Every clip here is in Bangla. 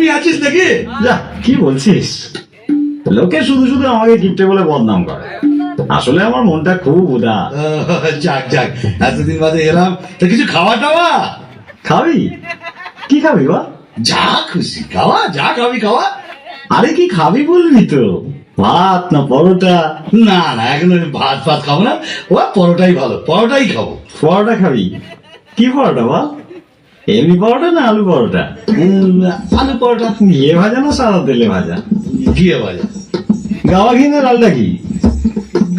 আপনি আছিস নাকি? যা কি বলছিস, লোকে শুধু শুধু আমাকে কিপটে বলে বদনাম করে, আসলে আমার মনটা খুব উদাস। যাক যাক, এতদিন বাদে এলাম, তো কিছু খাওয়া টাওয়া? খাবি? কি খাবি বা? যা খুশি খাওয়া, যা খাবি খাওয়া। আরে কি খাবি বলবি তো, ভাত না পরোটা? না না, এখন আমি ভাত ফাত খাবো না, ও পরোটাই ভালো, পরোটাই খাবো। পরোটা খাবি? কি পরোটা বা? এমনি পরোটা না আলু পরোটা? আলু পরোটা। ঘিয়ে ভাজা না সাদা তেলে ভাজা? ঘিয়ে ভাজা। গাওয়া ঘি না লালটা ঘি?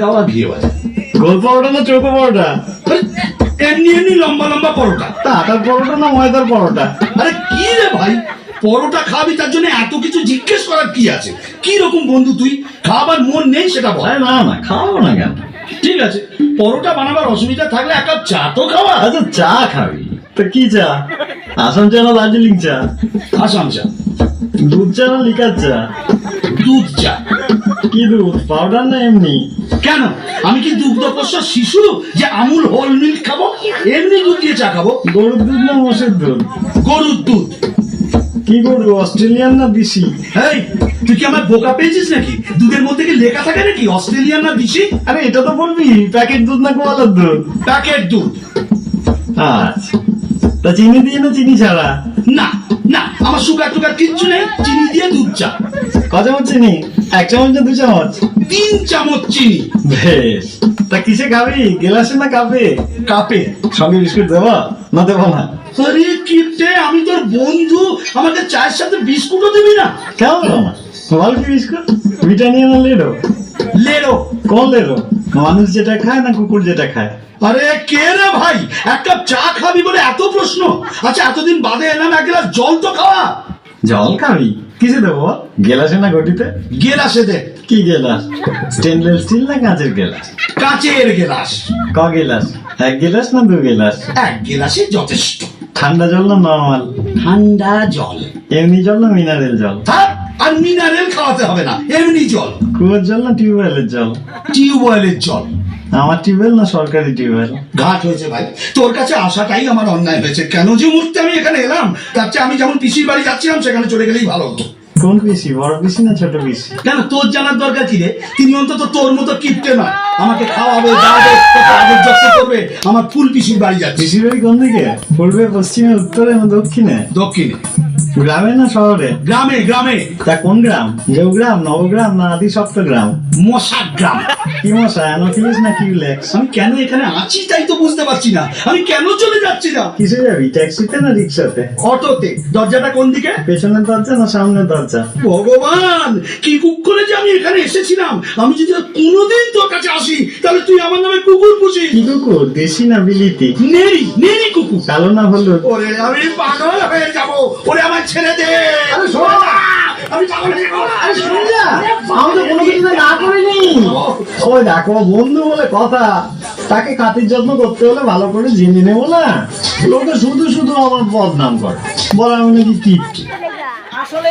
গাওয়া ঘিয়ে ভাজা। গোল পরোটা না চৌকো পরোটা? আরে, এমনি এমনি লম্বা লম্বা পরোটা। তা আটার পরোটা না ময়দার পরোটা? আরে কি রে ভাই, পরোটা খাবি তার জন্য এত কিছু জিজ্ঞেস করার কি আছে? কি রকম বন্ধু তুই, খাবার মন নেই সেটা বল। আরে না না, খাওয়াবো না কেন? ঠিক আছে, পরোটা বানাবার অসুবিধা থাকলে এক কাপ চা তো খাওয়া। আচ্ছা চা খাবি তো কি চা? আসাম চা না দার্জিলিং চা? আসাম চা। দুধ চা না লিকার চা? দুধ চা। কি দুধ, পাউডার না এমনি? কেন, আমি কি দুগ্ধপোষ্য শিশু যে আমুল হোল মিল্ক খাবো? এমনি দুধ দিয়ে চা খাবো। গরুর দুধ না মোষের দুধ? গরুর দুধ। কি গরু, অস্ট্রেলিয়ান না দেশি? এই, তুই কি আমার বোকা পেয়েছিস নাকি? দুধের মধ্যে কি লেখা থাকে নাকি অস্ট্রেলিয়ান না দেশি? আরে এটা তো বলবি প্যাকেট দুধ না গোয়ালার দুধ? প্যাকেট দুধ। আচ্ছা, তা চিনি দিয়ে না চিনি ছাড়া? না না, আমার সুগার টুগার কিচ্ছু নেই, চিনি দিয়ে দুধ চা। ক চামচ চিনি? 1 চামচ না 2 চামচ? 3 চামচ চিনি। বেশ, তা কিসে খাবি, গ্লাসে না কাপে? কাপে। সঙ্গে বিস্কুট দেবো না দেবো না? আরে কিপটে, আমি তোর বন্ধু, আমাকে চায়ের সাথে বিস্কুটও দিবি না? কেমন দেবো না? বল কি বিস্কুট, ব্রিটানিয়া না লেডো? লেরো। কোন লেডো, মানুষ যেটা খায় না কুকুর যেটা খায়? আরে কে রে ভাই, এক কাপ চা খাবি বলে এত প্রশ্ন? আচ্ছা, এতদিন বাদে এলাম, এক গ্লাস জল তো খাওয়া। জল খাবি? কিসে দেবো, গেলাসে না ঘটিতে? গেলাসে দে। কি গেলাস, স্টেনলেস স্টিল না কাঁচের গেলাস? কাচের গেলাস। ক গেলাস, 1 গেলাস না 2 গেলাস? এক গেলাসে যথেষ্ট। ঠান্ডা জল না নর্মাল? ঠান্ডা জল। এমনি জল না মিনারেল জল? থাক, আর মিনারেল খাওয়াতে হবে না, এমনি জল। কুয়োর জল না টিউবওয়েলের জল? টিউবওয়েলের জল। আমার টিউবওয়েল না সরকারি টিউবওয়েল? ঘাট হয়েছে ভাই, তোর কাছে আসাটাই আমার অন্যায় হয়েছে। কেন যে মুহূর্তে আমি এখানে এলাম, তার চেয়ে আমি যেমন পিসির বাড়ি যাচ্ছিলাম সেখানে চলে গেলেই ভালো হতো। কোন পিসি, বড় পিসি না ছোট পিসি? কেন, তোর জানার দরকার কি রে? তিনি অন্তত তোর মতো কিপটে নয়, আমাকে খাওয়াবে, দাওয়াবে, কত আদর যত্ন করবে। আমার ফুল পিসির বাড়ি যাচ্ছি। পিসির বাড়ি কোন দিকে, পূর্বে পশ্চিমে উত্তরে না দক্ষিণে? দক্ষিণে। গ্রামে না শহরে? গ্রামে। গ্রামে। তা কোন গ্রাম, দেওগ্রাম, নবগ্রাম না আদি সপ্তগ্রাম? মশার গ্রাম। কি মশা, অ্যানোফিলিস না কিউলেক্স? আমি কেন এখানে আছি তাই তো বুঝতে পারছি না, আমি কেন চলে যাচ্ছি না। কিসে যাবি, ট্যাক্সিতে না রিক্সাতে? অটোতে। দরজাটা কোন দিকে? পেছনের দরজা না সামনের দরজা? ভগবান, কি কুকুরে যে আমি এখানে এসেছিলাম। আমি যদি আর কোনোদিন তোর কাছে আসি, তাহলে তুই আমার নামে কুকুর পুষিস। কি কুকুর, দেশি না বিলিতি? নেই নেই কুকুর। কালো না হলুদ? ওরে আমি পাগল হয়ে যাবো, ওরে আমার ছেড়ে দে। আরে শোন না, আমি পাগল হয়ে যাবো। আরে শুনে যা, আমি তো কোনো কিছু না করিনি। ওই দেখো বন্ধু বলে কথা, তাকে খাতির যত্ন করতে হলে ভালো করে জেনে নেবো না? লোকে শুধু শুধু আমার বদনাম করে, বলে আমি নাকি কিপটে। আসলে